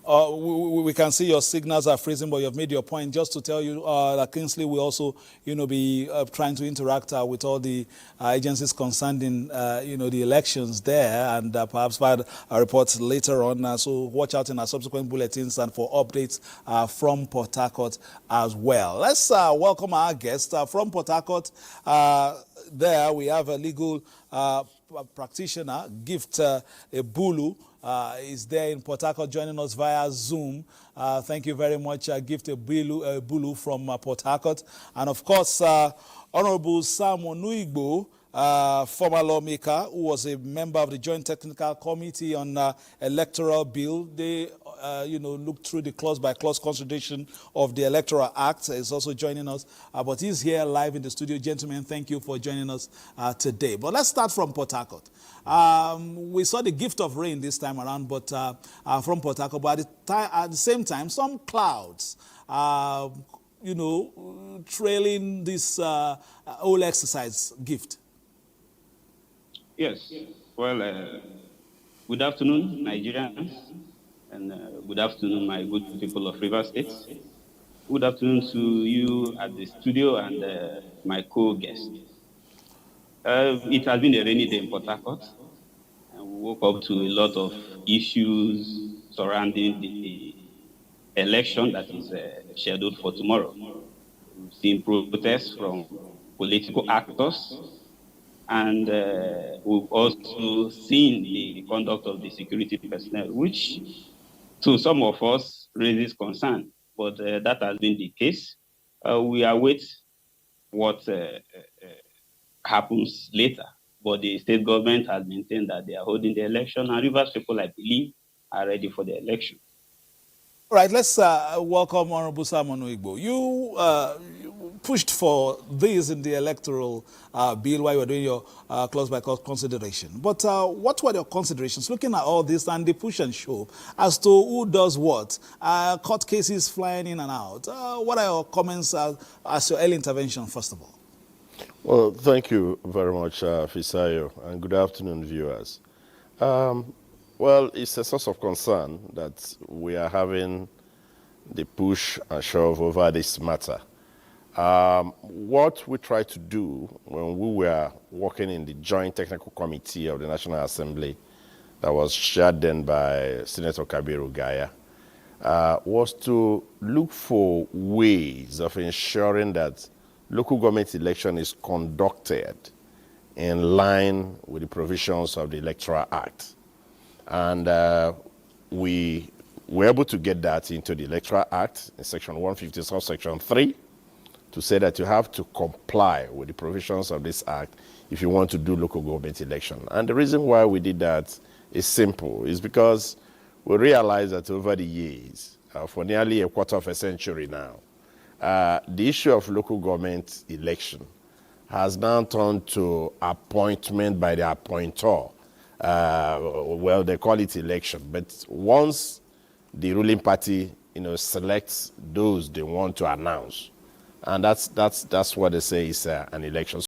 We can see your signals are freezing, but you've made your point. Just to tell you that Kingsley will also, be trying to interact with all the agencies concerned in, the elections there, and perhaps provide reports later on. So watch out in our subsequent bulletins and for updates from Port Harcourt as well. Let's welcome our guest from Port Harcourt. There we have a legal practitioner, Gift Ebulu. Is there in Port Harcourt joining us via Zoom. Thank you very much, Gift Ebulu from Port Harcourt. And of course, Honorable Sam Onuigbo, former lawmaker who was a member of the Joint Technical Committee on Electoral Bill. They, looked through the clause-by-clause consideration of the Electoral Act. Is also joining us, but he's here live in the studio. Gentlemen, thank you for joining us today. But let's start from Port Harcourt. We saw the gift of rain this time around, but from Port Harcourt, but at the same time, some clouds, trailing this whole exercise gift. Yes. Well, good afternoon, Nigerians, and good afternoon, my good people of Rivers State. Good afternoon to you at the studio and my co-guest. It has been a rainy day in Port Harcourt, and we woke up to a lot of issues surrounding the election that is scheduled for tomorrow. We've seen protests from political actors, and we've also seen the conduct of the security personnel, which to some of us raises concern, but that has been the case. We await what happens later, but the state government has maintained that they are holding the election, and Rivers people, I believe, are ready for the election. All right, let's welcome Honorable Sam Onuigbo. You pushed for this in the electoral bill while you were doing your clause-by-clause consideration. But what were your considerations, looking at all this and the push and show as to who does what, court cases flying in and out? What are your comments as your early intervention, first of all? Well, thank you very much, Fisayo, and good afternoon, viewers. Well, it's a source of concern that we are having the push and shove over this matter. What we tried to do when we were working in the Joint Technical Committee of the National Assembly that was chaired then by Senator Kabiru Gaya was to look for ways of ensuring that local government election is conducted in line with the provisions of the Electoral Act. And we were able to get that into the Electoral Act in Section 150, subsection 3, to say that you have to comply with the provisions of this act if you want to do local government election. And the reason why we did that is simple. It's because we realized that over the years, for nearly a quarter of a century now, the issue of local government election has now turned to appointment by the appointer. Well, they call it election, but once the ruling party, selects those they want to announce, and that's what they say is an election.